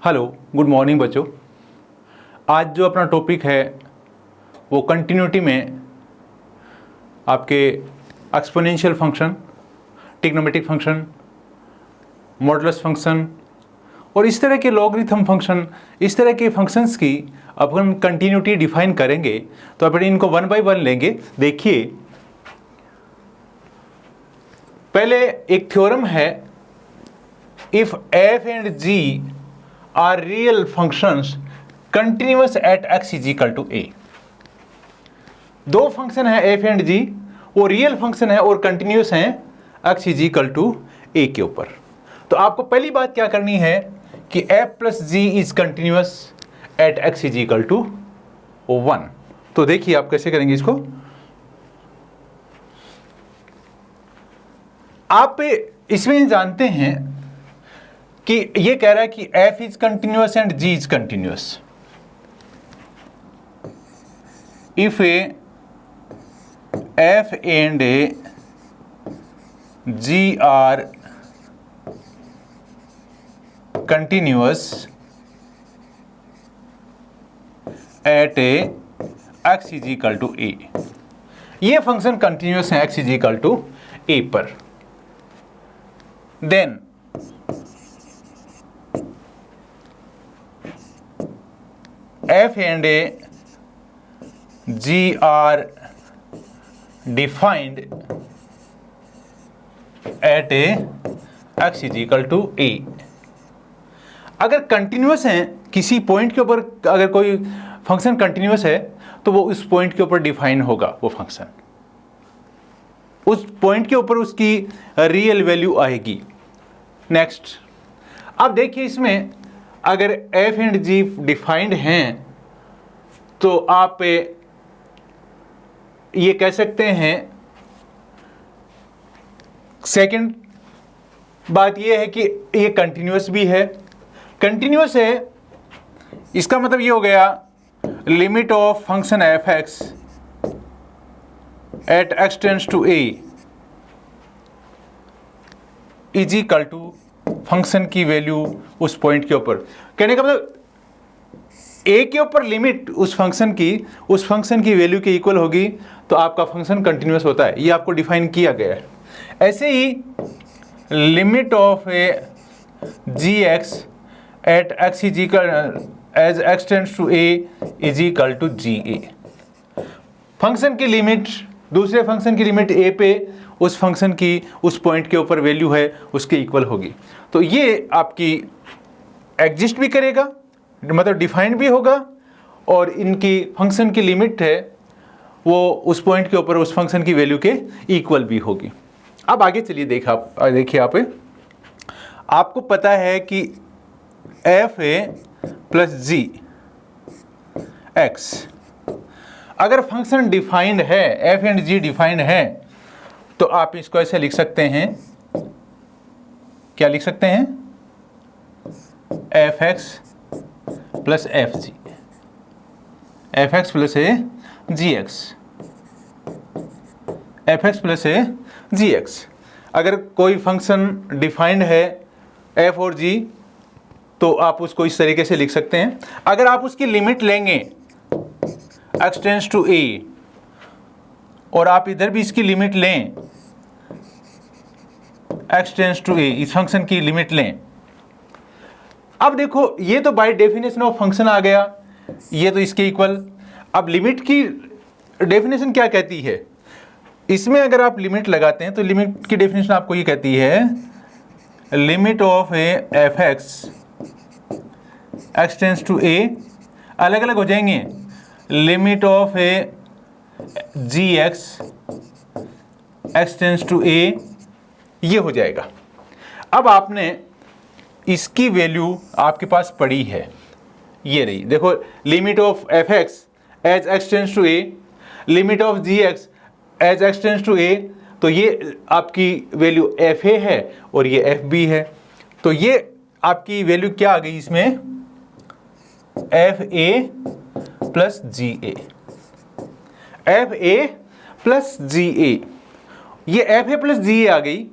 Hello, good morning बच्चों। आज जो अपना टॉपिक है वो कंटिन्यूटी में आपके exponential function, trigonometric function, modulus function और इस तरह के लॉगरिथम फंक्शन, इस तरह के फंक्शंस की अपन कंटिन्यूटी डिफाइन करेंगे। तो अपन इनको वन बाय वन लेंगे। देखिए, पहले एक थ्योरम है, if f and g are real functions continuous at x is equal to a। दो फंक्शन है f एंड g, वो रियल फंक्शन है और कंटिन्यूअस है x is equal to a के ऊपर। तो आपको पहली बात क्या करनी है कि f plus g is continuous at x is equal to 1। तो देखिए आप कैसे करेंगे इसको। आप इसमें जानते हैं कि ये कह रहा है कि f is continuous and g is continuous. If f and g are continuous at x is equal to a, ये फंक्शन कंटिन्यूअस है x is equal to a पर, then f and g are defined at x is equal to a। अगर continuous हैं किसी point के ऊपर, अगर कोई फंक्शन कंटिन्यूअस है तो वो उस पॉइंट के ऊपर डिफाइन होगा, वो फंक्शन उस पॉइंट के ऊपर उसकी रियल वैल्यू आएगी। नेक्स्ट, अब देखिए इसमें अगर f एंड g डिफाइंड हैं तो आप ये कह सकते हैं। सेकंड बात ये है कि ये कंटिन्यूअस भी है। कंटिन्यूअस है इसका मतलब ये हो गया limit of function F x at x tends to A is equal to function की वैल्यू उस पॉइंट के ऊपर। कहने का मतलब ए के ऊपर लिमिट उस फंक्शन की वैल्यू के इक्वल होगी तो आपका फंक्शन कंटिन्यूअस होता है, ये आपको डिफाइन किया गया है। ऐसे ही limit of A G X at x is equal as X tends to A is equal to G A. Function की लिमिट दूसरे फंक्शन की लिमिट ए पे उस फंक्शन की उस पॉइंट के ऊपर वैल्यू है उसके इक्वल होगी। तो ये आपकी एग्जिस्ट भी करेगा, मतलब डिफाइंड भी होगा, और इनकी फंक्शन की लिमिट है वो उस पॉइंट के ऊपर उस फंक्शन की वैल्यू के इक्वल भी होगी। अब आगे चलिए देखिए आप आपको पता है कि F A plus G X, अगर फंक्शन डिफाइंड है, एफ एंड जी डिफाइंड है, तो आप इसको ऐसे लिख सकते हैं। क्या लिख सकते हैं? F X plus F G, F X plus A G X, F X plus A G X. अगर कोई फंक्शन डिफाइंड है एफ और जी तो आप उसको इस तरीके से लिख सकते हैं। अगर आप उसकी लिमिट लेंगे एक्स टेंड्स टू ए और आप इधर भी इसकी लिमिट लें एक्स टेंड्स टू ए, इस फंक्शन की लिमिट लें। अब देखो ये तो बाय डेफिनेशन ऑफ फंक्शन आ गया, ये तो इसके इक्वल। अब लिमिट की डेफिनेशन क्या कहती है? इसमें अगर आप लिमिट लगाते हैं तो लिमिट की डेफिनेशन आपको ये कहती है limit of A F X X tends to A, अलग अलग हो जाएंगे, limit of A G X X tends to A, ये हो जाएगा। अब आपने इसकी वैल्यू आपके पास पड़ी है, ये रही, देखो limit of F X as X tends to A, limit of G X as X tends to A, तो ये आपकी वैल्यू एफ ए है और ये एफ बी है। तो ये आपकी वैल्यू क्या आ गई इसमें? F A plus G A, F A plus G A, ये एफ ए प्लस जी ए आ गई।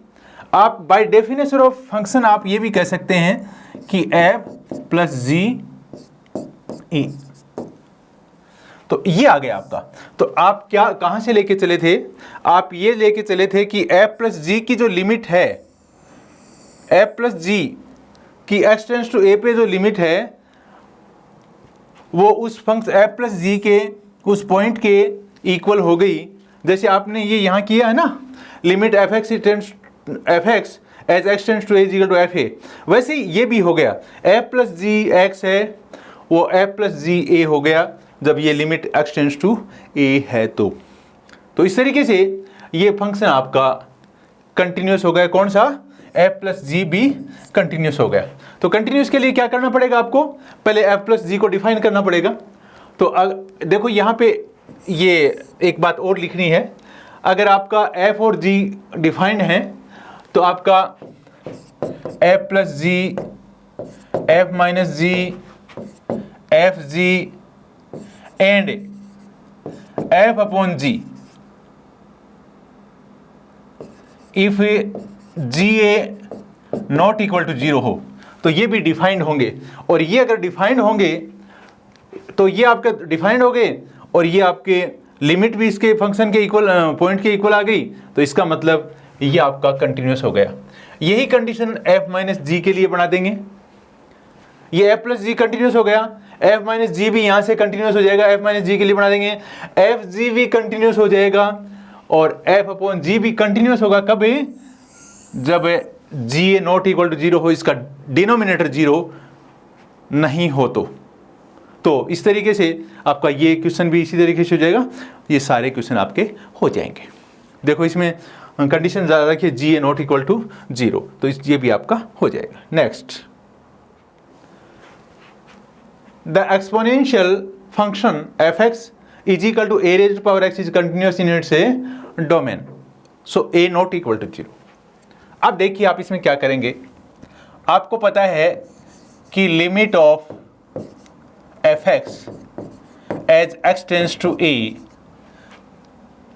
आप बाय डेफिनेशन ऑफ फंक्शन आप ये भी कह सकते हैं कि f प्लस जी ई। तो ये आ गया आपका। तो आप क्या कहां से लेके चले थे? आप ये लेके चले थे कि एफ प्लस जी की जो लिमिट है, एफ प्लस जी की एक्स टेंड्स टू ए पे जो लिमिट है वो उस फंक्शन एफ प्लस जी के उस पॉइंट के इक्वल हो गई। जैसे आपने ये यहाँ किया है ना, limit F X as X tends to A is equal to F A, वैसे ही ये भी हो गया। एफ प्लस जी एक्स है वो एफ प्लस जी ए हो गया जब ये limit x tends to A है। तो इस तरीके से ये फंक्शन आपका कंटिन्यूस हो गया। कौन सा? एफ प्लस जी भी कंटिन्यूस हो गया। तो कंटिन्यूस के लिए क्या करना पड़ेगा आपको? पहले एफ प्लस जी को डिफाइन करना पड़ेगा। तो देखो यहाँ पे ये एक बात और लिखनी है। अगर आपका एफ और जी डिफाइंड है तो आपका F plus G, F minus G, F G and F upon G if G A not equal to 0 हो तो ये भी डिफाइंड होंगे। और ये अगर डिफाइंड होंगे तो ये आपके डिफाइंड हो गए और ये आपके लिमिट भी इसके फंक्शन के इक्वल, पॉइंट के इक्वल आ गई। तो इसका मतलब ये आपका कंटिन्यूस हो गया। यही कंडीशन एफ माइनस जी के लिए बना देंगे। ये एफ प्लस जी कंटिन्यूस हो गया, एफ माइनस जी भी यहाँ से कंटिन्यूस हो जाएगा, एफ माइनस जी के लिए बना देंगे। एफ जी भी कंटिन्यूस हो जाएगा और एफ अपॉन जी भी कंटिन्यूस होगा। कब? जब जी ए नॉट इक्वल टू 0 हो, इसका डिनोमिनेटर 0 नहीं हो तो इस तरीके से आपका ये क्वेश्चन भी इसी तरीके से हो जाएगा। ये सारे क्वेश्चन आपके हो जाएंगे। देखो इसमें कंडीशन ज़्यादा रखिए, G A not equal to 0, तो ये भी आपका हो जाएगा। Next, the exponential function F x is equal to A raised power X is continuous in its a domain, so A not equal to 0। अब देखिए आप इसमें क्या करेंगे। आपको पता है कि limit of F X as X tends to A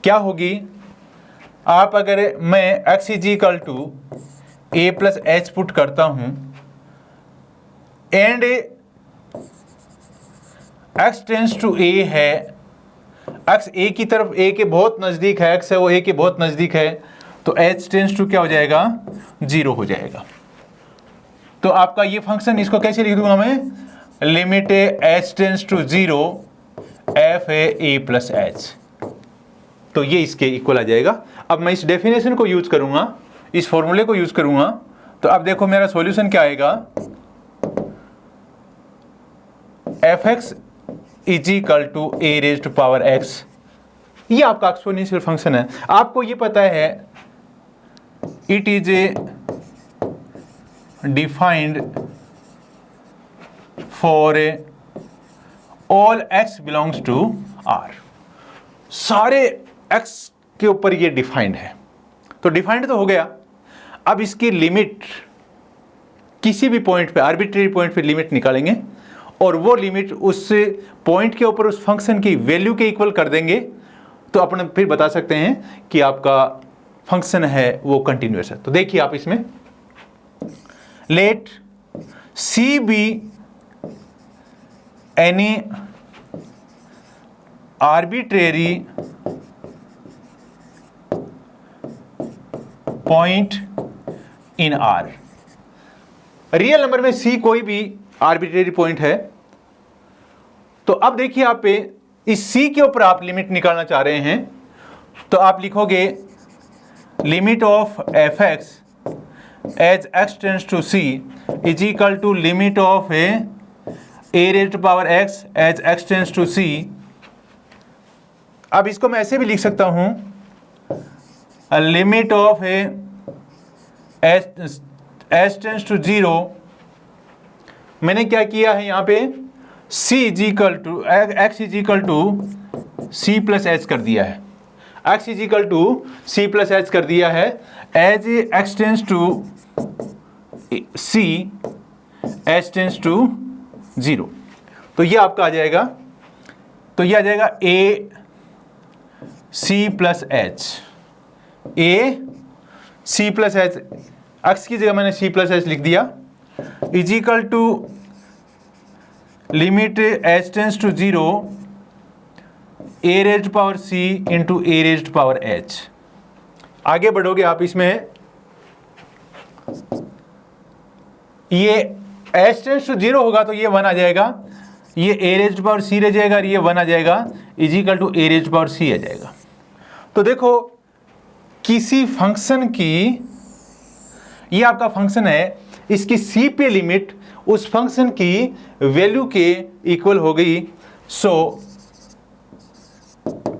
क्या होगी? आप अगर मैं X is equal to A plus H put करता हूं and X tends to A है, एक्स ए की तरफ, ए के बहुत नज़दीक है, एक्स है वो ए के बहुत नज़दीक है, तो एच टेंस टू क्या हो जाएगा? 0 हो जाएगा। तो आपका ये फंक्शन, इसको कैसे लिख दूंगा मैं? Limit H tends to 0 F A plus H, तो ये इसके इक्वल आ जाएगा। अब मैं इस डेफिनेशन को यूज करूंगा, इस फॉर्मूले को यूज करूंगा, तो अब देखो मेरा सॉल्यूशन क्या आएगा? F x is equal to A raised to power X, ये आपका एक्सपोनेंशियल फंक्शन है। आपको ये पता है it is a defined for all x belongs to R, सारे एक्स के ऊपर ये डिफाइंड है। तो डिफाइंड तो हो गया। अब इसकी लिमिट किसी भी पॉइंट पे, आर्बिट्रेरी पॉइंट पे लिमिट निकालेंगे और वो लिमिट उस पॉइंट के ऊपर उस फंक्शन की वैल्यू के इक्वल कर देंगे, तो अपन फिर बता सकते हैं कि आपका फंक्शन है वो कंटिन्यूअस है। तो देखिए आप इसमें, let C be any arbitrary point in R. Real number में सी कोई भी आर्बिट्रेरी पॉइंट है। तो अब देखिए आप पे इस सी के ऊपर आप लिमिट निकालना चाह रहे हैं, तो आप लिखोगे limit of F X as X tends to C is equal to limit of A raised to power X as X tends to C. अब इसको मैं ऐसे भी लिख सकता हूं, limit of H tends to 0। मैंने क्या किया है यहाँ पे, C is equal to X is equal to C plus H कर दिया है, X is equal to C plus H कर दिया है as X tends to C H tends to 0। तो ये आपका आ जाएगा, तो ये आ जाएगा A C plus H, A C plus H, X की जगह मैंने सी प्लस एच लिख दिया, is equal to limit h tends to 0 a raised power c into a raised power h। आगे बढ़ोगे आप इसमें, ये h टेंस टू 0 होगा तो ये 1 आ जाएगा, ये a रेज्ड पावर c रह जाएगा और ये 1 आ जाएगा, is equal to a raised power c आ जाएगा। तो देखो किसी फंक्शन की, ये आपका फंक्शन है, इसकी c पे लिमिट उस फंक्शन की वैल्यू के इक्वल हो गई, so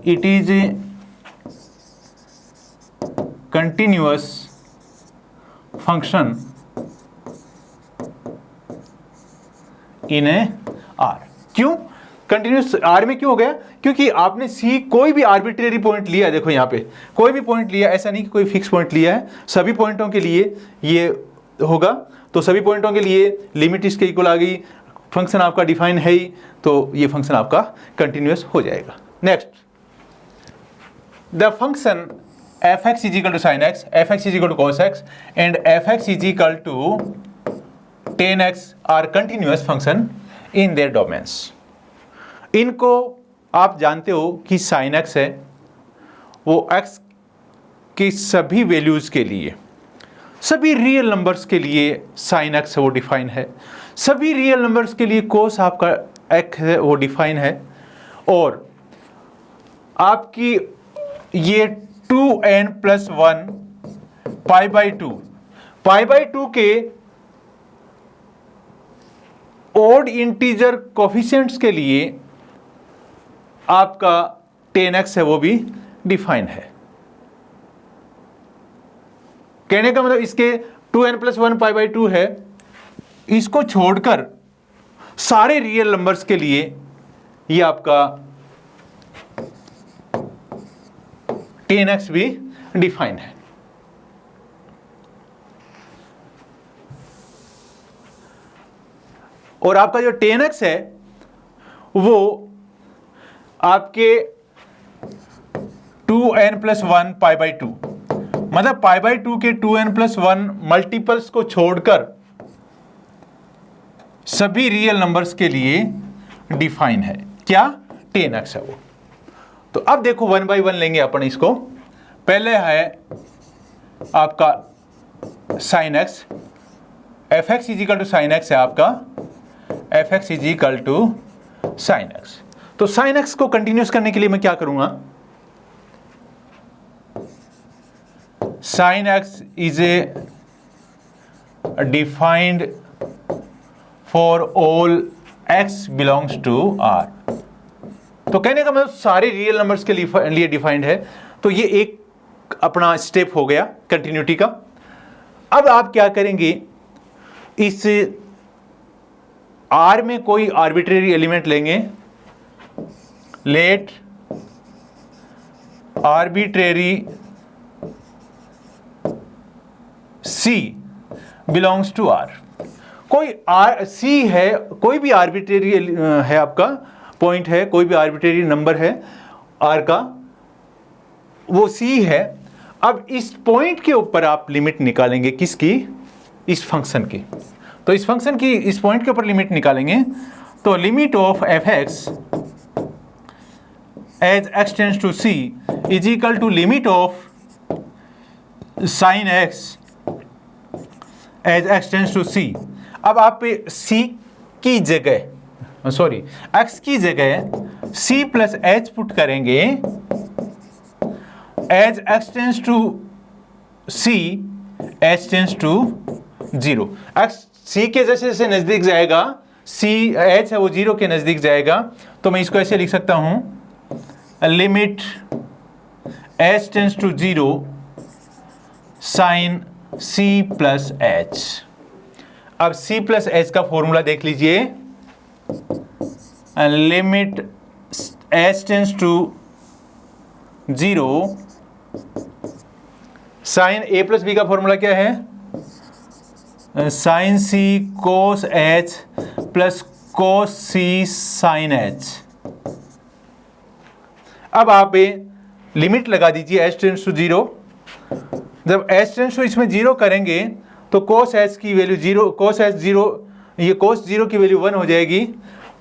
it is continuous function in A R. क्यों कंटिन्यूअस आर में क्यों हो गया? क्योंकि आपने सी कोई भी आर्बिट्रेरी पॉइंट लिया, देखो यहाँ पे कोई भी पॉइंट लिया, ऐसा नहीं कि कोई फिक्स पॉइंट लिया है, सभी पॉइंटों के लिए ये होगा, तो सभी पॉइंटों के लिए लिमिट इसके इक्वल आ गई, फंक्शन आपका डिफाइन है ही, तो ये फंक्शन आपका कंटिन्यूअस हो जाएगा। Next, the function f(x) is equal to sin x, f(x) is equal to cos x and f(x) is equal to tan x are continuous function in their domains. इनको आप जानते हो कि sin x है वो x की सभी values के लिए, सभी रियल नंबर्स के लिए sin x वो डिफाइन है, सभी रियल नंबर्स के लिए cos आपका x है वो डिफाइन है, और आपकी ये 2n+1 π/2 के ओड इंटीजर कोफिशिएंट्स के लिए आपका tan x है वो भी डिफाइन है। कहने का मतलब इसके 2n+1 π/2 है, इसको छोड़कर सारे रियल नंबर्स के लिए ये आपका tan x भी डिफाइन है। और आपका जो tan x है वो आपके 2n+1 π/2, मतलब π/2 के 2n+1 मल्टीपल्स को छोड़कर सभी रियल नंबर्स के लिए डिफाइन है। क्या? tan x है वो। तो अब देखो 1 बाई 1 लेंगे अपन इसको। पहले है आपका sin x, f(x) is equal to sin x है आपका, f(x) is equal to sin x। तो sin x को कंटिन्यूस करने के लिए मैं क्या करूंगा? sin x is a defined for all x belongs to R। तो कहने का मतलब सारे रियल नंबर्स के लिए डिफाइंड है। तो ये एक अपना स्टेप हो गया कंटिन्यूटी का। अब आप क्या करेंगे, इस R में कोई आर्बिट्रेरी एलिमेंट लेंगे, let arbitrary C belongs to R। कोई C है, कोई भी आर्बिट्रेरी है आपका पॉइंट है, कोई भी आर्बिट्रेरी नंबर है R का, वो C है। अब इस पॉइंट के ऊपर आप लिमिट निकालेंगे, किसकी? इस फंक्शन की। तो इस फंक्शन की इस पॉइंट के ऊपर लिमिट निकालेंगे, तो limit of f(x) as x tends to c is equal to limit of sin x as x tends to c। अब आप c की जगह, सॉरी x की जगह c प्लस h पुट करेंगे, as x tends to c h tends to 0। x c के जैसे जैसे नजदीक जाएगा, c h है वो 0 के नजदीक जाएगा, तो मैं इसको ऐसे लिख सकता हूं, limit h tends to 0 sine c plus h। अब c प्लस h का फॉर्मूला देख लीजिए, limit h tends to 0 sine a plus b का फॉर्मूला क्या है? Sine c cos h plus cos c sine h। अब आप लिमिट लगा दीजिए h टेंड्स टू 0। जब h टेंड्स टू इसमें 0 करेंगे तो cos h की वैल्यू 0, cos h 0, ये cos 0 की वैल्यू 1 हो जाएगी,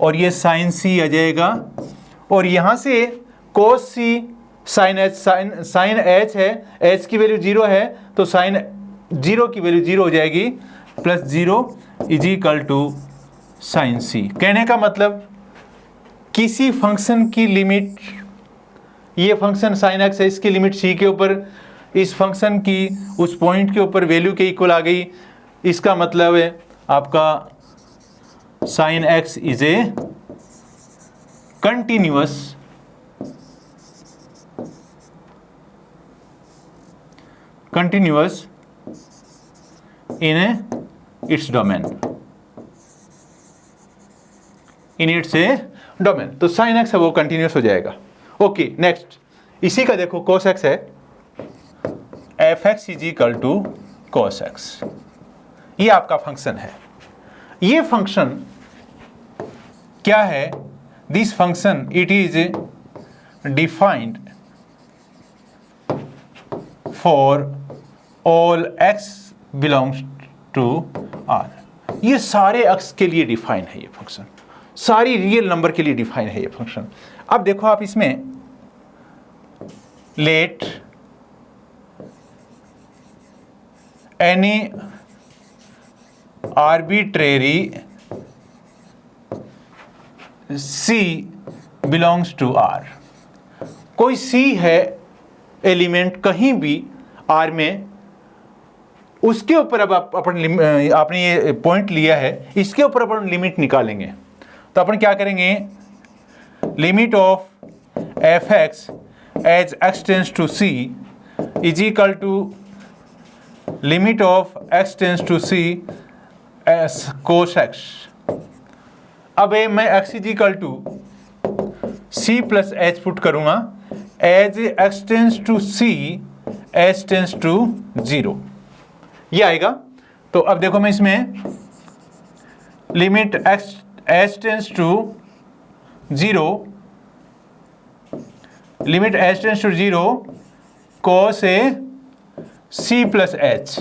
और ये साइन सी आ जाएगा, और यहाँ से कोस सी साइन एच, साइन एच है, एच की वैल्यू 0 है तो साइन 0 की वैल्यू 0 हो जाएगी, plus 0 is equal to sine C. कहने का मतलब किसी फंक्शन की लिमिट, ये फंक्शन साइन एक्स है, इसकी लिमिट सी के ऊपर, इस फंक्शन की उस पॉइंट के ऊपर वैल्यू के इक्वल आ गई, इसका मतलब है आपका sine X is a continuous in its domain, in its domain। तो साइन एक्स है वो कंटिन्यूस हो जाएगा। ओके, नेक्स्ट इसी का देखो cos x है, F x is equal to cos x, ये आपका फंक्शन है। ये फंक्शन क्या है? This function it is defined for all x belongs to r। ये सारे x के लिए डिफाइन है ये फंक्शन, सारी रियल नंबर के लिए डिफाइन है ये फंक्शन। अब देखो आप इसमें let any arbitrary c belongs to r, कोई c है एलिमेंट कहीं भी r में, उसके ऊपर अब आपने ये पॉइंट लिया है, इसके ऊपर अपन लिमिट निकालेंगे। तो अपन क्या करेंगे? Limit of F X as X tends to C is equal to limit of X tends to C S cos X. अब मैं X is equal to C plus H put करूंगा, as X tends to C H tends to 0, ये आएगा। तो अब देखो मैं इसमें limit X H tends to 0, limit H tends to 0 cos A C plus H,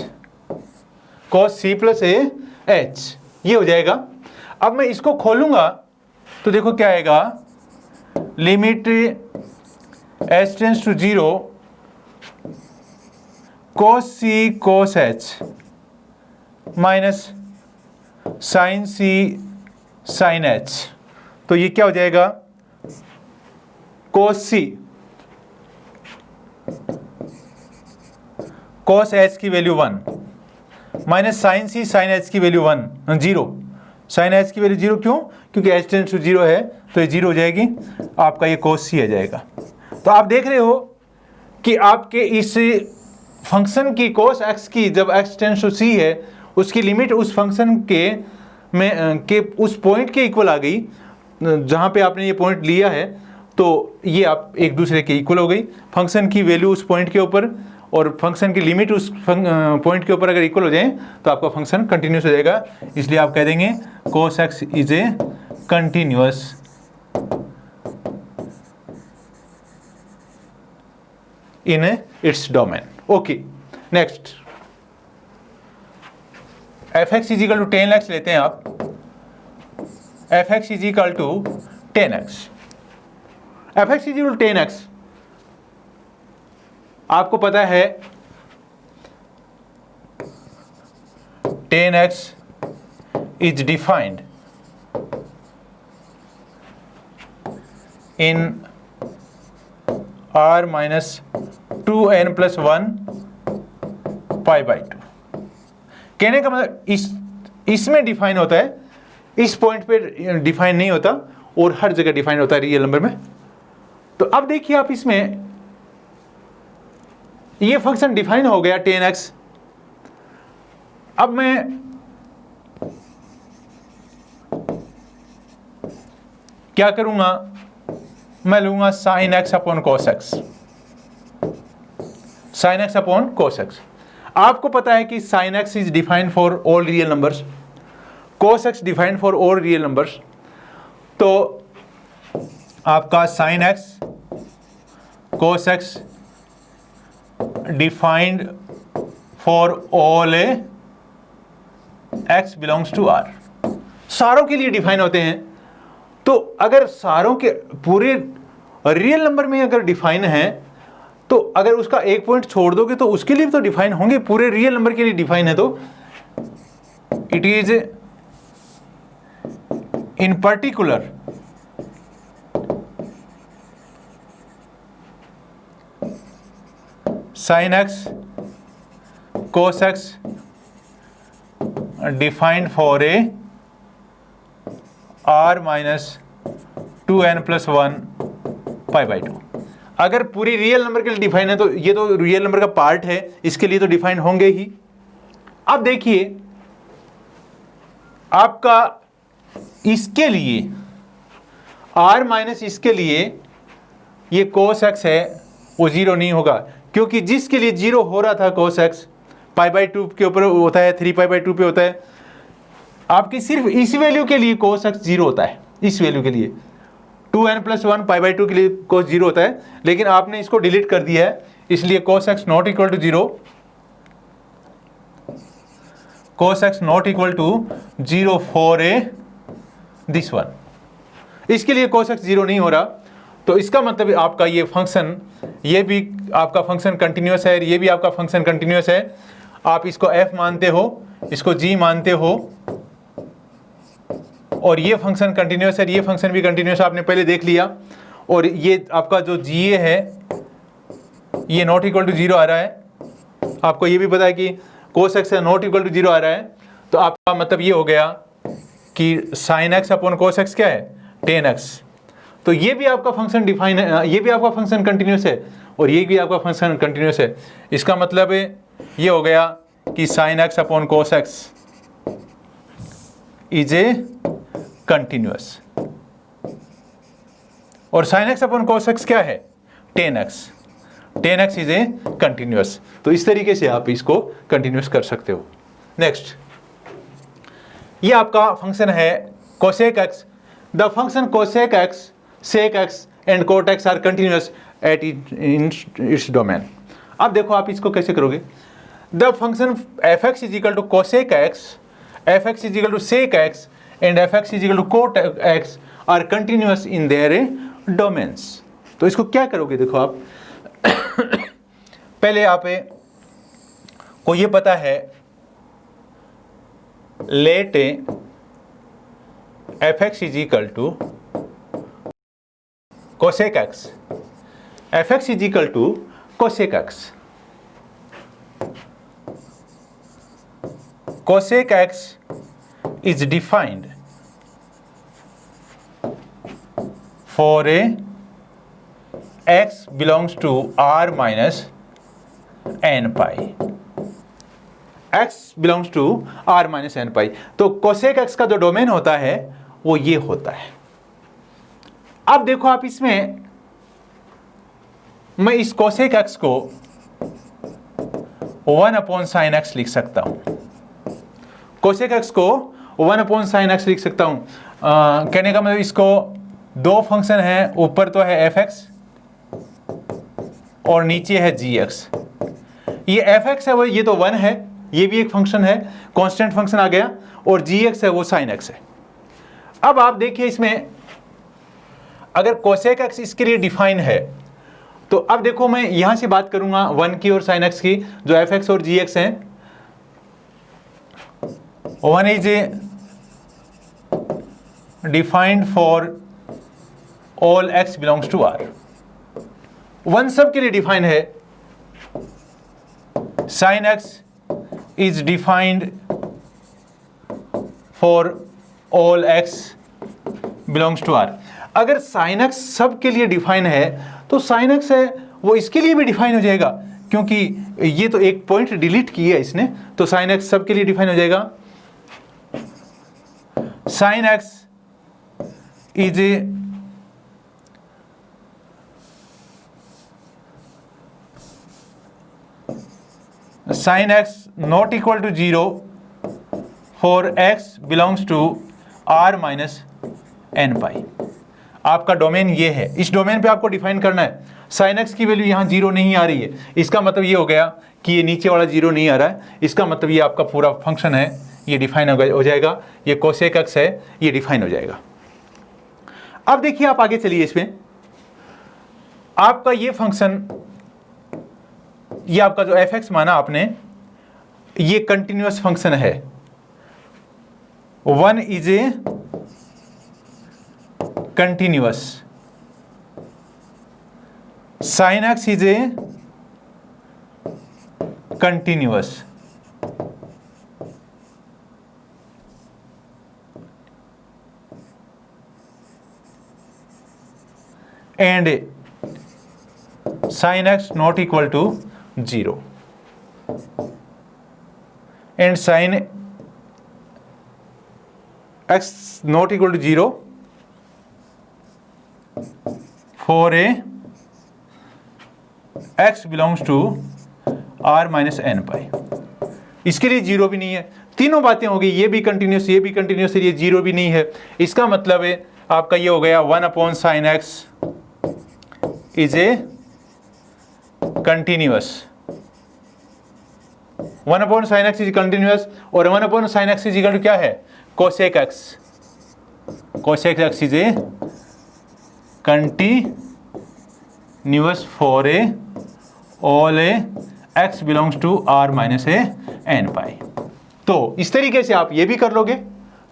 cos C plus A H, ये हो जाएगा। अब मैं इसको खोलूंगा तो देखो क्या आएगा, limit H tends to 0 cos C cos H minus sine C sine H, तो ये क्या हो जाएगा? cos सी cos एच की value 1 minus sine C sine H की वैल्यू 0, साइन एच की वैल्यू 0 क्यों? क्योंकि एच टेंस टू 0 है तो ये 0 हो जाएगी, आपका ये cos सी आ जाएगा। तो आप देख रहे हो कि आपके इस फंक्शन की cos x की जब x टेंस टू c है, उसकी लिमिट उस फंक्शन के उस पॉइंट के इक्वल आ गई जहाँ पे आपने ये पॉइंट लिया है, तो ये आप एक दूसरे के इक्वल हो गई। फंक्शन की वैल्यू उस पॉइंट के ऊपर और फंक्शन की लिमिट उस पॉइंट के ऊपर अगर इक्वल हो जाए तो आपका फंक्शन कंटिन्यूस हो जाएगा। इसलिए आप कह देंगे cos x is a continuous in its domain. Okay, next F x is equal to 10x लेते हैं आप, F x is equal to 10x, F x is equal to 10x आपको पता है 10x is defined in r minus 2n plus 1 pi by 2। कहने का मतलब इसमें डिफाइन होता है, इस पॉइंट पे डिफाइन नहीं होता और हर जगह डिफाइन होता है रियल नंबर में। तो अब देखिए आप इसमें ये फंक्शन डिफाइन हो गया 10x। अब मैं क्या करूंगा, मैं लूंगा sine X upon cos X, sine X upon cos X. आपको पता है कि sine X is defined for all real numbers, cos X defined for all real numbers. तो आपका sine X cos X defined for all x belongs to R, सारों के लिए define होते हैं। तो अगर सारों के पूरे रियल नंबर में अगर डिफाइन है तो अगर उसका एक पॉइंट छोड़ दोगे तो उसके लिए भी तो डिफाइन होंगे, पूरे रियल नंबर के लिए डिफाइन है तो it is in particular sin x cos x defined for a r minus 2n plus 1 pi by 2। अगर पूरी रियल नंबर के लिए डिफाइन है तो ये तो रियल नंबर का पार्ट है, इसके लिए तो डिफाइन होंगे ही। अब देखिए आपका इसके लिए r माइनस इसके लिए ये cos x है वो जीरो नहीं होगा, क्योंकि जिसके लिए जीरो हो रहा था cos x पाई बाई 2 के ऊपर होता है, 3 पाई बाई 2 पे होता है। आपकी सिर्फ इस वैल्यू के लिए cos x जीरो होता है, इस वैल्यू के लिए 2n प्लस 1 पाई बाई 2 के लिए cos जीरो होता है, लेकिन आपने इसको डिलीट कर दिया है, इसलिए cos x not equal to zero, cos x not equal to zero for a this one. इसके लिए cos x जीरो नहीं हो रहा, तो इसका मतलब आपका ये फंक्शन, ये भी आपका फंक्शन कंटिन्यूअस है, ये भी आपका फंक्शन कंटिन्यूअस है। आप इसको f मानते हो, इसको g मानते हो, और ये फंक्शन कंटिन्यूअस है, ये फंक्शन भी कंटिन्यूअस आपने पहले देख लिया। और ये आपका जो GA है ये नॉट इक्वल टू जीरो आ रहा है, आपको ये भी पता है कि cos x है नॉट इक्वल टू जीरो आ रहा है, तो आपका मतलब ये हो गया कि sin x upon cos x क्या है, tan x। तो ये भी आपका फंक्शन डिफाइन है, ये भी आपका फंक्शन कंटिन्यूअस है और ये भी आपका फंक्शन कंटिन्यूअस है। इसका मतलब ये हो गया कि sin x upon cos x is a continuous, और sin x upon cos x क्या है, tan x। tan x is a continuous. तो इस तरीके से आप इसको कंटिन्यूअस कर सकते हो। नेक्स्ट, ये आपका फंक्शन है cosec x। The function cosec x, sec x and cot x are continuous at in its domain. अब देखो आप इसको कैसे करोगे। The function f(x) is equal to cosec x, f(x) is equal to sec x and f(x) is equal to cot x are continuous in their domains. तो इसको क्या करोगे, देखो आप पहले आप को ये पता है, let f(x) is equal to cosec x, f(x) is equal to cosec x। cosec x is defined for a x belongs to r minus n pi, x belongs to r minus n pi। तो cosec x का जो domain होता है वो ये होता है। अब देखो आप इसमें मैं इस cosec x को 1 अपॉन साइन x लिख सकता हूं, cosec x को 1 अपॉन साइन x लिख सकता हूं। कहने का मतलब इसको दो फंक्शन है, ऊपर तो है f(x) और नीचे है gx। ये f(x) है वो, ये तो 1 है, ये भी एक फंक्शन है, कांस्टेंट फंक्शन आ गया, और gx है वो sin x है। अब आप देखिए इसमें अगर cosec x इसके लिए डिफाइन है, तो अब देखो मैं यहां से बात करूंगा 1 की और sin x की, जो f(x) और gx हैं। 1 is defined for all x belongs to r। 1 सब के लिए डिफाइन है। sin x is defined for all x belongs to r। अगर sin x सब के लिए डिफाइन है तो sin x है वो इसके लिए भी डिफाइन हो जाएगा, क्योंकि ये तो एक पॉइंट डिलीट किया इसने, तो sin x सब के लिए डिफाइन हो जाएगा। sin x is sin x not equal to zero for x belongs to r minus n pi. आपका डोमेन ये है, इस डोमेन पे आपको डिफाइन करना है। sin x की वैल्यू यहाँ जीरो नहीं आ रही है, इसका मतलब ये हो गया कि ये नीचे वाला जीरो नहीं आ रहा है, इसका मतलब ये आपका पूरा फंक्शन है ये डिफाइन हो जाएगा। ये cosec x है ये डिफाइन हो जाएगा। अब देखिए आप आगे चलिए, इसमें आपका ये फंक्शन, ये आपका जो एफ एक्स माना आपने, ये कंटिन्यूअस फंक्शन है। 1 is a continuous, sign X is a continuous, and sin x not equal to 0 and sin x not equal to 0 for a x belongs to r minus n pi। इसके लिए 0 भी नहीं है। तीनों बातें हो गई, ये भी कंटिन्यूस, ये भी कंटिन्यूस, ये 0 भी नहीं है। इसका मतलब है आपका ये हो गया 1/sin x is a continuous, 1/sin x is continuous, और 1/sin x is equal to क्या है, cosec x, cosec x is a continuous for a all a x belongs to r minus a n pi. तो इस तरीके से आप ये भी कर लोगे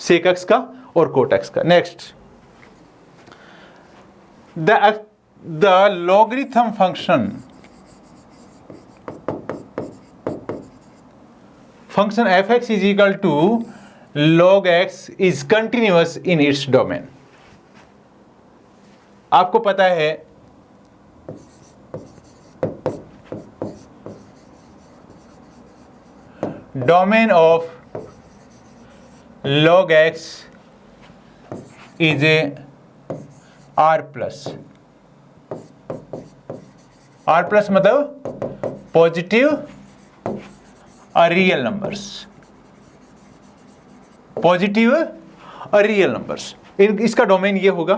sec x का और cot x का। Next, the logarithm function f(x) is equal to log x is continuous in its domain। आपको पता है domain of log x is a r plus मतलब पॉजिटिव और रियल नंबर्स, पॉजिटिव और real numbers, इसका domain ये होगा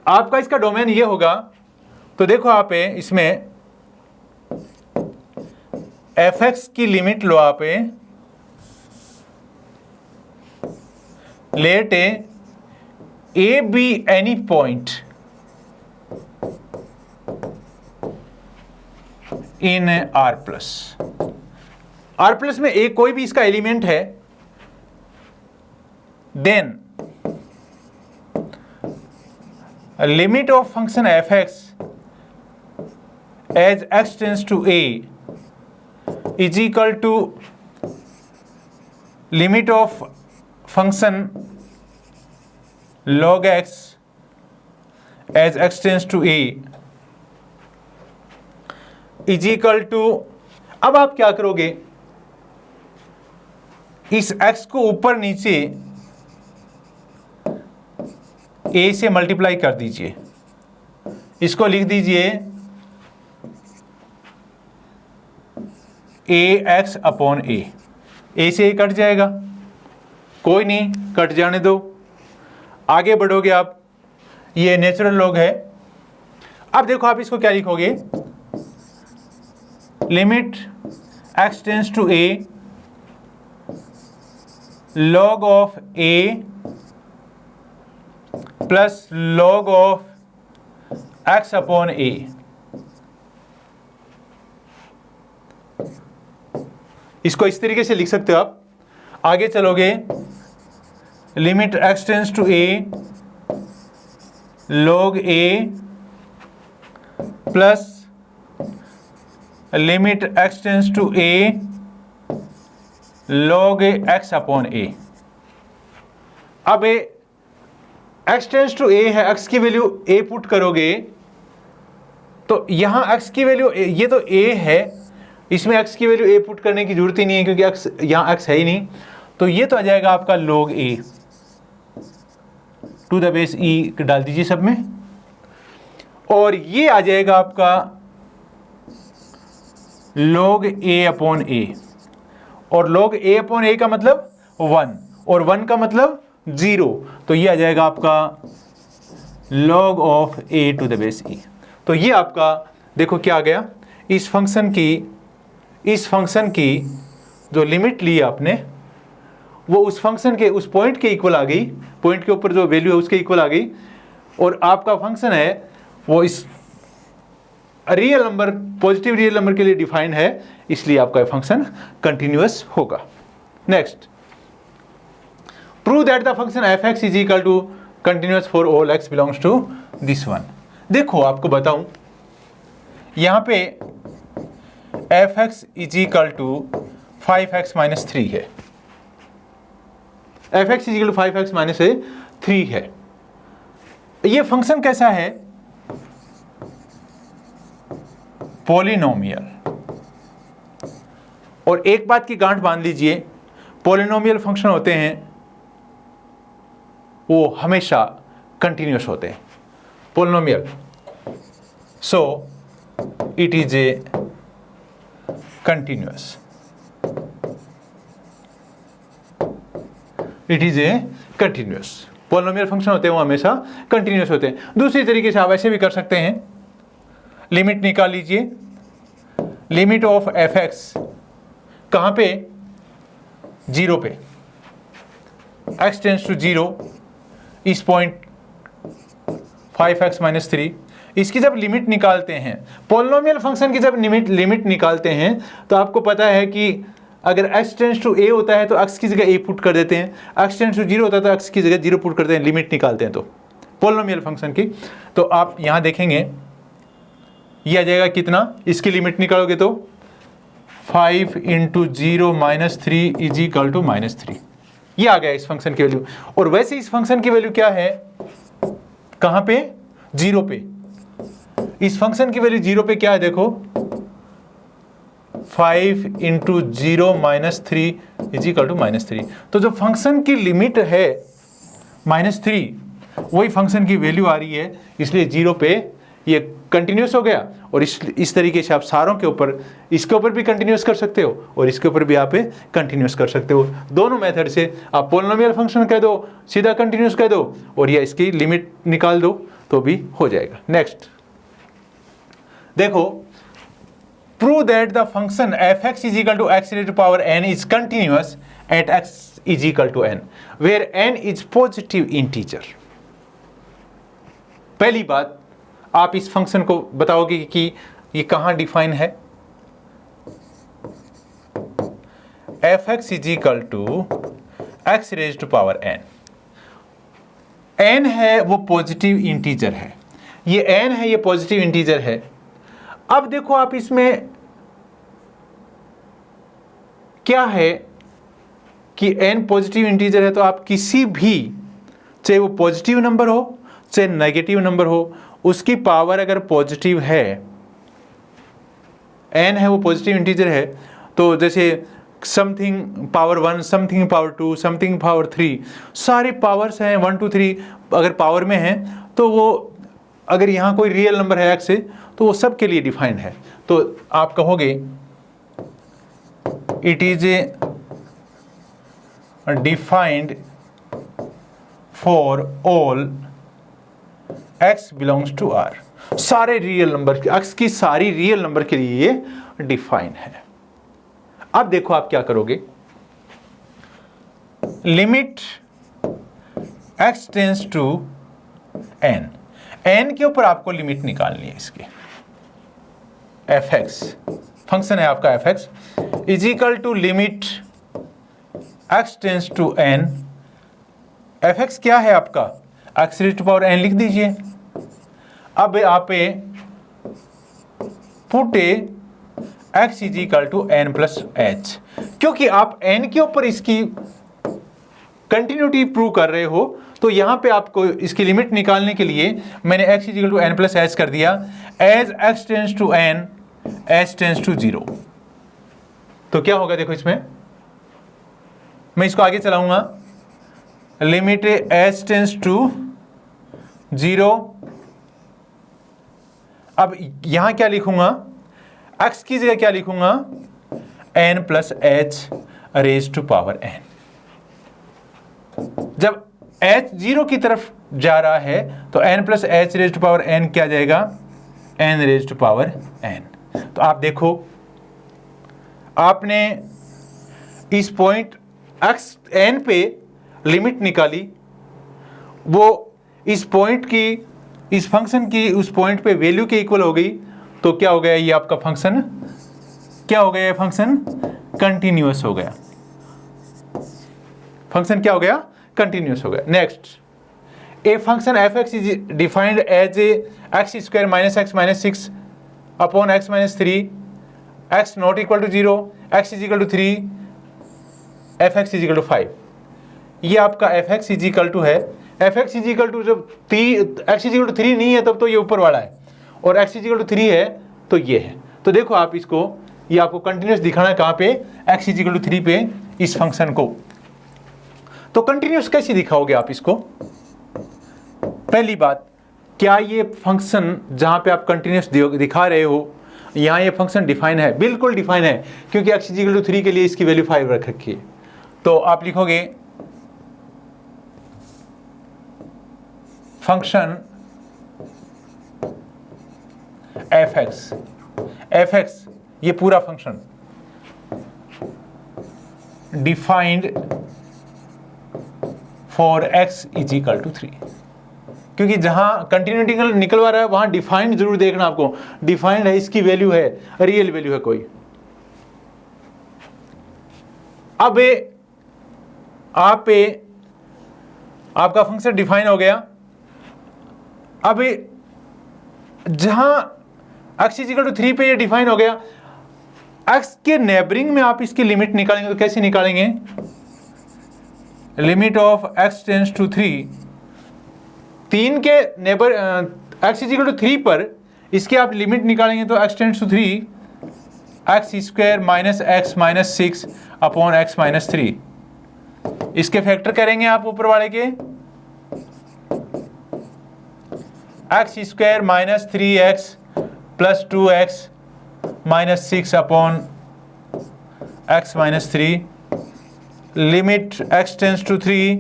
आपका, इसका डोमेन ये होगा। तो देखो आप इसमें एफ एक्स की लिमिट लो आप, let A be any point in R plus में एक कोई भी इसका एलिमेंट है, then limit of function F X as X tends to A is equal to limit of function log x as X tends to A is equal to, अब आप क्या करोगे, इस x को ऊपर नीचे a से मल्टीप्लाई कर दीजिए, इसको लिख दीजिए ax/a, a से a कट जाएगा, कोई नहीं, कट जाने दो, आगे बढ़ोगे आप, ये नेचुरल लॉग है। अब देखो आप इसको क्या लिखोगे, limit x tends to a log of a plus log of x/a, इसको इस तरीके से लिख सकते हो आप। आगे चलोगे, limit x tends to a log a plus limit x tends to a log x/a। अब x टेंस टू a है, x की वैल्यू a पुट करोगे तो यहां x की वैल्यू, ये तो a है, इसमें x की वैल्यू a पुट करने की जरूरत ही नहीं है क्योंकि x यहां x है ही नहीं। तो ये तो आ जाएगा आपका log a to the base e डाल दीजिए सब में, और ये आ जाएगा आपका log a/a, और log a/a का मतलब 1 और 1 का मतलब 0, तो ये आ जाएगा आपका log of a to the base e। तो ये आपका देखो क्या आ गया, इस फंक्शन की जो लिमिट ली आपने वो उस फंक्शन के उस पॉइंट के इक्वल आ गई पॉइंट के ऊपर जो वैल्यू है उसके इक्वल आ गई, और आपका फंक्शन है वो इस real number, positive real number के लिए डिफाइंड है, इसलिए आपका फंक्शन कंटिन्यूअस होगा। Next, prove that the function F x is equal to continuous for all x belongs to this one. देखो आपको बताऊं, यहां पे f x is equal to 5x minus 3 है, F x is equal to 5x minus 3 है। ये function कैसा है? पॉलिनोमियल। और एक बात की गांठ बांध लीजिए, पॉलिनोमियल फंक्शन होते हैं वो हमेशा कंटिन्यूअस होते हैं, polynomial. So it is a continuous, it is a continuous. Polynomial function होते हैं वो हमेशा कंटिन्यूअस होते हैं। दूसरी तरीके से आप ऐसे भी कर सकते हैं, लिमिट निकाल लीजिए, लिमिट ऑफ एफ एक्स कहां पे? 0 पे, x टेंस टू 0, इस पॉइंट 5x माइनस 3, इसकी जब लिमिट निकालते हैं, पॉलिनोमियल फंक्शन की जब लिमिट निकालते हैं, तो आपको पता है कि अगर x टेंस टू a होता है तो x की जगह a पुट कर देते हैं, x टेंस टू 0 होता है तो x की जगह 0 पुट करते हैं, लिमिट निकालते हैं तो पॉलिनोमियल फंक्शन की। तो आप यहां देखेंगे ये आ जाएगा कितना, इसकी लिमिट निकालोगे तो 5 into 0 minus 3 is equal to minus 3, ये आ गया इस फंक्शन की वैल्यू। और वैसे इस फंक्शन की वैल्यू क्या है? कहां पे? 0 पे। इस फंक्शन की वैल्यू 0 पे क्या है? देखो 5 into 0 minus 3 is equal to minus 3। तो जो फंक्शन की लिमिट है माइनस 3, वही फंक्शन की वैल्यू आ रही है, इसलिए 0 पे ये कंटिन्यूअस हो गया। और इस तरीके से आप सारों के ऊपर, इसके ऊपर भी कंटिन्यूअस कर सकते हो और इसके ऊपर भी आप कंटिन्यूअस कर सकते हो। दोनों मेथड से आप पॉलिनोमियल फंक्शन कह दो, सीधा कंटिन्यूअस कह दो, और या इसकी लिमिट निकाल दो तो भी हो जाएगा। नेक्स्ट देखो, prove that the function F x is equal to x raise to power n is continuous at x is equal to n where n is positive integer. पहली बात, आप इस फंक्शन को बताओगे कि ये कहां डिफाइन है? F x is equal to x raise to power n, n है वो पॉजिटिव इंटीजर है, ये n है ये पॉजिटिव इंटीजर है। अब देखो आप इसमें क्या है कि n पॉजिटिव इंटीजर है, तो आप किसी भी, चाहे वो पॉजिटिव नंबर हो चाहे नेगेटिव नंबर हो, उसकी पावर अगर पॉजिटिव है, n है वो पॉजिटिव इंटीजर है, तो जैसे something power 1, something power 2, something power 3, सारी पावर्स हैं 1 2 3 अगर पावर में हैं, तो वो अगर यहाँ कोई रियल नंबर है x से, तो वो सब के लिए डिफाइंड है। तो आप कहोगे it is a defined for all x belongs to r, सारे रियल नंबर, x की सारी रियल नंबर के लिए ये डिफाइन है। अब देखो आप क्या करोगे, limit x tends to n, n के ऊपर आपको लिमिट निकालनी है इसकी। एफ एक्स फंक्शन है आपका, F x is equal to limit x tends to n। F x क्या है आपका? x raise to power n लिख दीजिए। अब आप put x is equal to n plus h, क्योंकि आप n के ऊपर इसकी कंटिन्यूटी प्रूव कर रहे हो, तो यहां पे आपको इसकी लिमिट निकालने के लिए मैंने x is equal to n plus h कर दिया। As x tends to n, h tends to 0, तो क्या होगा? देखो इसमें मैं इसको आगे चलाऊंगा, लिमिट h टेंस टू 0। अब यहां क्या लिखूंगा? x की जगह क्या लिखूंगा? n plus h raise to power n। जब h 0 की तरफ जा रहा है तो n plus h raise to power n क्या जाएगा? n raise to power n। तो आप देखो, आपने इस पॉइंट x n पे लिमिट निकाली वो इस पॉइंट की, इस फंक्शन की उस पॉइंट पे वैल्यू के इक्वल हो गई तो क्या हो गया, ये आपका फंक्शन क्या हो गया, ये फंक्शन कंटिन्यूअस हो गया। फंक्शन क्या हो गया, कंटिन्यूअस हो गया। Next, a function F x is defined as a X square minus x minus 6 upon x minus 3, X not equal to 0, X is equal to 3, F x is equal to 5। ये आपका F x is equal to है, F x is equal to जब X is equal to 3 नहीं है तब तो ये ऊपर वाला है, और एक्स इज इक्वल टू 3 है तो ये है। तो देखो आप इसको, ये आपको कंटिन्यूस दिखाना है कहाँ पे, एक्स इज इक्वल टू 3 पे इस फंक्शन को। तो कंटिन्यूस कैसे दिखाओगे आप इसको? पहली बात, क्या ये फंक्शन जहां पे आप कंटिन्यूस दिखा रहे हो, यहां ये फंक्शन डिफाइन है? बिल्कुल डिफाइन है, क्योंकि x इज इक्वल टू 3 के लिए इसकी वैल्यू 5 रख रखी है। तो आप लिखोगे फंक्शन एफ एक्स ये पूरा function defined for x is equal to 3, क्योंकि जहां कंटिन्यूटी निकलवा रहा है वहां डिफाइंड जरूर देखना आपको, डिफाइंड है, इसकी वैल्यू है, रियल वैल्यू है कोई। अब आपका फंक्शन डिफाइन हो गया। अब जहां x इज इक्वल टू 3 पे ये डिफाइन हो गया, x के नेबरिंग में आप इसकी लिमिट निकालेंगे तो कैसे निकालेंगे? Limit of x tends to 3 के neighbour x is equal to 3 पर इसके आप लिमिट निकालेंगे तो x tends to 3, x square minus x minus 6 upon x minus 3। इसके फैक्टर करेंगे आप ऊपर वाले के, x square minus 3x plus 2x minus 6 upon x minus 3, limit x tends to 3,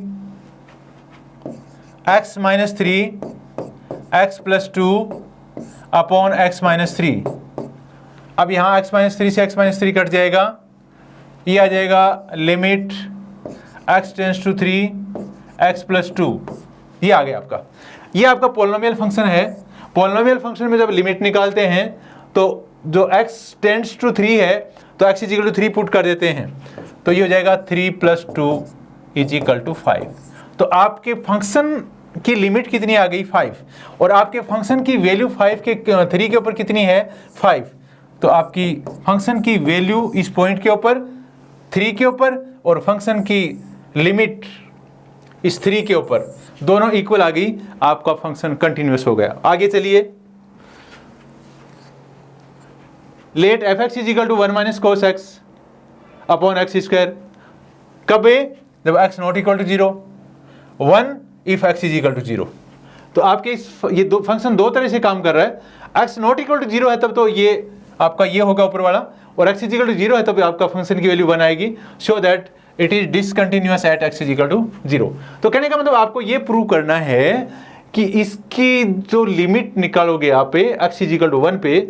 x minus 3 x plus 2 upon x minus 3। अब यहाँ x minus 3 से x minus 3 cut जाएगा, ये आ जाएगा limit x tends to 3 x plus 2। ये आ गया आपका, ये आपका पोलिनोमियल फंक्शन है। पोलिनोमियल फंक्शन में जब लिमिट निकालते हैं तो जो x टेंड्स टू 3 है तो x is equal to 3 put कर देते हैं, तो ये हो जाएगा 3 प्लस 2 इज इक्वल टू 5। तो आपके फंक्शन की लिमिट कितनी आ गई? 5, और आपके फंक्शन की वैल्यू 3 के ऊपर कितनी है? 5। तो आपकी फंक्शन की वैल्यू इस पॉइंट के ऊपर 3 के ऊपर और फंक्शन की लिमिट इस 3 के ऊपर, दोनों इक्वल आ गई, आपका फंक्शन कंटिन्यूअस हो गया। आगे चलिए, let f x is equal to 1 minus cos x upon x square. कब है? जब x not equal to 0, 1 if x is equal to 0। तो आपके ये दो फंक्शन दो तरह से काम कर रहा है। एक्स नॉट इक्वल टू 0 है तब तो ये आपका ये होगा ऊपर वाला, और एक्स इज इक्वल टू 0 है तब आपका फंक्शन की वैल्यू 1 आएगी। Show that it is discontinuous at x is equal to 0। तो कहने का मतलब आपको ये प्रूव करना है कि इसकी जो लिमिट निकालोगे आप पे एक्स इज इक्वल टू 1 पे,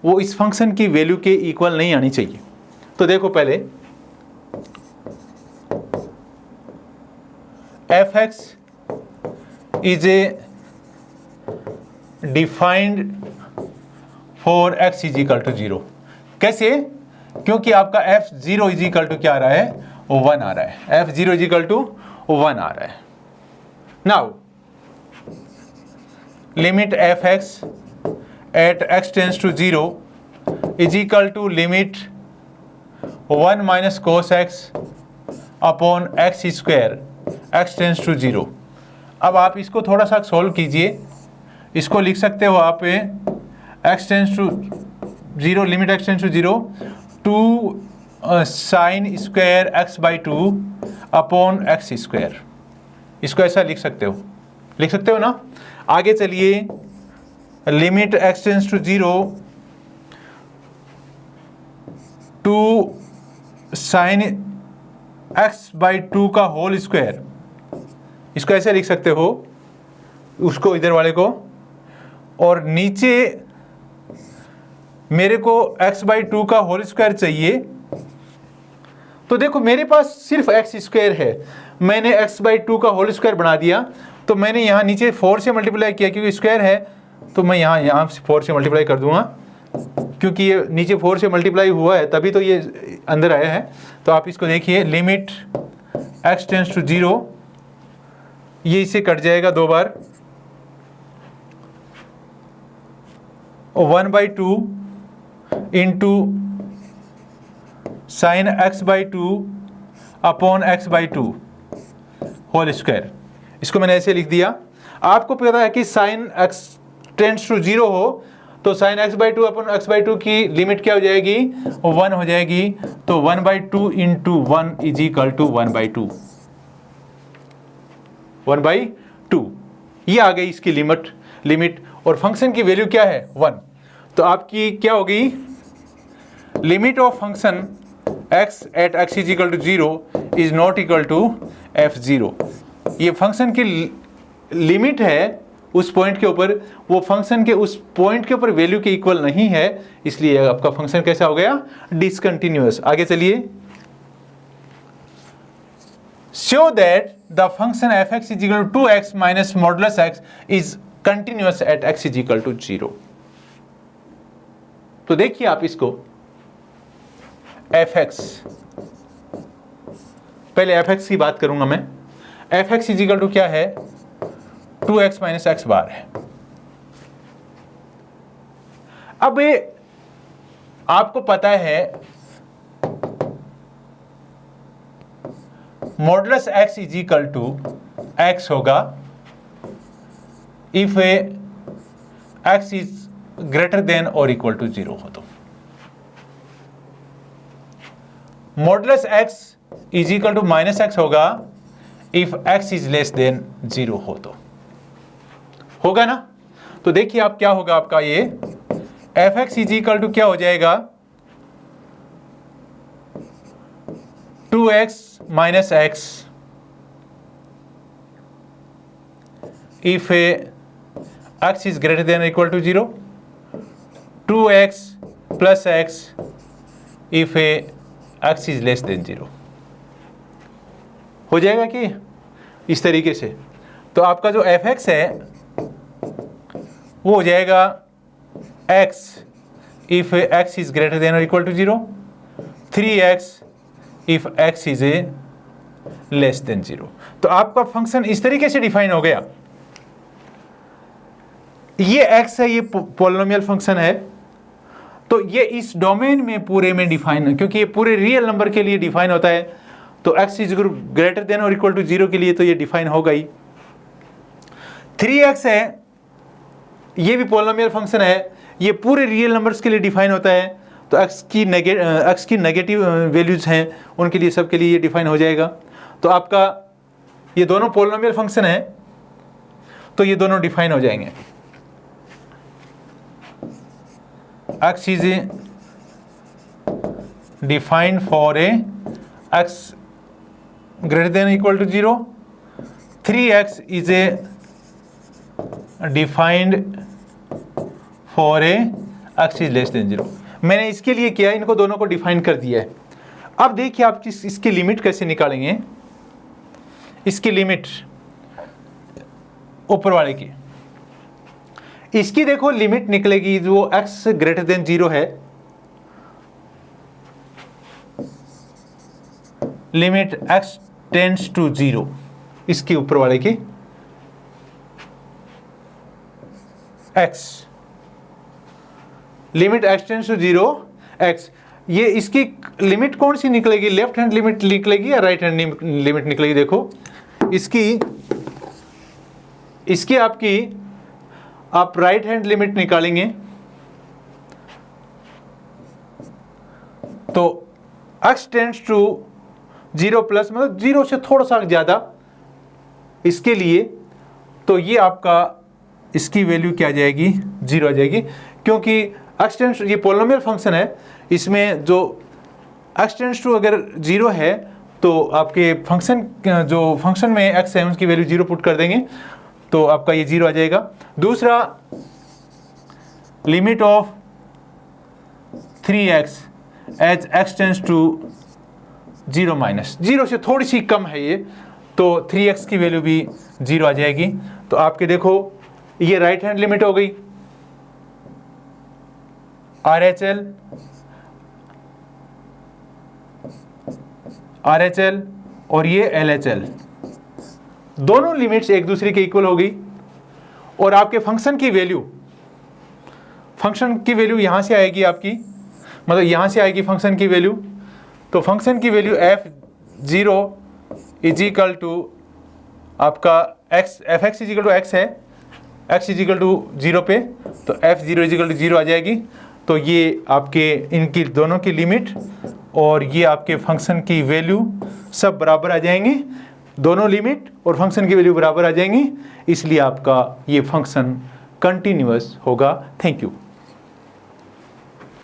वो इस फंक्शन की वैल्यू के इक्वल नहीं आनी चाहिए। तो देखो पहले f x is a defined for x is equal to 0। कैसे? क्योंकि आपका एफ 0 इज इक्वल टू क्या आ रहा है? 1 आ रहा है। एफ 0 इज इक्वल टू 1 आ रहा है। Now limit F x at x tends to 0 is equal to limit 1 minus cos x upon x square x tends to 0। अब आप इसको थोड़ा सा सॉल्व कीजिए। इसको लिख सकते हो आप x tends to 0, limit x tends to 0 2 sine square x by 2 upon x square. इसको ऐसा लिख सकते हो ना। आगे चलिए, limit x tends to 0 2 sine x by 2 का होल स्क्वायर। इसको ऐसे लिख सकते हो, उसको इधर वाले को, और नीचे मेरे को x बाई 2 का होल स्क्वायर चाहिए। तो देखो मेरे पास सिर्फ एक्स स्क्वायर है, मैंने x बाई 2 का होल स्क्वायर बना दिया, तो मैंने यहाँ नीचे 4 से मल्टीप्लाई किया क्योंकि स्क्वायर है, तो मैं यहाँ 4 से मल्टीप्लाई कर दूंगा क्योंकि ये नीचे 4 से मल्टीप्लाई हुआ है तभी तो ये अंदर आया है। तो आप इसको देखिए, लिमिट x टेंड्स टू 0, ये इससे कट जाएगा 2 बार, 1/2 into sine x/2 upon x/2 whole square. इसको मैंने ऐसे लिख दिया। आपको पता है कि साइन x टेंड्स टू 0 हो तो साइन x/2 अपॉन x/2 की लिमिट क्या हो जाएगी, 1 हो जाएगी। तो 1/2 इंटू 1 इज इक्वल टू 1/2, 1/2 ये आ गई इसकी लिमिट। और फंक्शन की वैल्यू क्या है, 1। तो आपकी क्या होगी, limit of function x at x is equal to 0 is not equal to f0। ये फंक्शन की लिमिट है उस पॉइंट के ऊपर, वो फंक्शन के उस पॉइंट के ऊपर वैल्यू के इक्वल नहीं है, इसलिए आपका फंक्शन कैसा हो गया, डिसकंटिन्यूअस। आगे चलिए, show that the function f(x) is equal to 2x minus modulus x is continuous at x is equal to 0। तो देखिए आप इसको, f(x), पहले f(x) की बात करूंगा मैं। f(x) इज इक्वल टू क्या है, 2x माइनस x बार है। अब आपको पता है modulus x is equal to x होगा if x is greater than और इक्वल टू 0 हो तो। Modulus x is equal to minus x होगा if x is less than 0 हो तो, होगा ना। तो देखिए आप क्या होगा आपका ये f(x) इज इक्वल टू क्या हो जाएगा, 2x minus x if x is greater than equal to 0, 2x plus x if x is less than 0। हो जाएगा कि इस तरीके से। तो आपका जो f(x) है वो हो जाएगा x if x is greater than और equal to 0, 3x if x is less than 0। तो आपका फंक्शन इस तरीके से डिफाइन हो गया। ये x है, ये पॉलिनोमियल फंक्शन है, तो ये इस डोमेन में पूरे में डिफाइन, क्योंकि ये पूरे रियल नंबर के लिए डिफाइन होता है, तो x इज ग्रेटर देन और इक्वल टू 0 के लिए तो ये डिफाइन होगा ही। 3x है, ये भी पॉलिनोमियल फंक्शन है, ये पूरे रियल नंबर्स के लिए डिफाइन होता है, तो x की नेगेटिव वैल्यूज हैं उनके लिए, सबके लिए ये डिफाइन हो जाएगा। तो आपका ये दोनों पॉलिनोमियल फंक्शन है, तो ये दोनों डिफाइन हो जाएंगे। x is defined for a x greater than equal to 0, 3x is a defined for a x is less than 0। मैंने इसके लिए किया, इनको दोनों को डिफाइन कर दिया है। अब देखिए आप इसकी लिमिट कैसे निकालेंगे। इसकी लिमिट ऊपर वाले की, इसकी देखो लिमिट निकलेगी, जो x ग्रेटर देन 0 है, लिमिट x टेंड्स टू 0, इसके ऊपर वाले की x, limit x tends to 0 x, ये इसकी लिमिट कौन सी निकलेगी, लेफ्ट हैंड लिमिट निकलेगी या राइट हैंड लिमिट निकलेगी। देखो इसकी आपकी आप राइट हैंड लिमिट निकालेंगे तो x टेंड्स टू 0 प्लस, मतलब 0 से थोड़ा सा ज़्यादा इसके लिए, तो ये आपका इसकी वैल्यू क्या आ जाएगी, 0 आ जाएगी, क्योंकि x टेंड्स, ये पॉलिनोमियल फंक्शन है, इसमें जो x टेंड्स टू अगर 0 है तो आपके फंक्शन में x है उसकी वैल्यू 0 पुट कर देंगे तो आपका ये 0 आ जाएगा। दूसरा, limit of 3x as x tends to 0 minus, 0 से थोड़ी सी कम है ये, तो 3x की वैल्यू भी 0 आ जाएगी। तो आपके देखो ये राइट हैंड लिमिट हो गई, RHL और ये LHL, दोनों लिमिट्स एक दूसरे के इक्वल हो गई। और आपके फंक्शन की वैल्यू यहाँ से आएगी आपकी, मतलब यहाँ से आएगी फंक्शन की वैल्यू। तो फंक्शन की value f0 is equal to आपका x, fx is equal to x है, x इज इक्वल टू 0 पे, तो f0 इज इक्वल टू 0 आ जाएगी। तो ये आपके इनकी दोनों की लिमिट और ये आपके फंक्शन की वैल्यू सब बराबर आ जाएंगे, दोनों लिमिट और फंक्शन की वैल्यू बराबर आ जाएंगी, इसलिए आपका ये फंक्शन कंटिन्यूअस होगा। Thank you.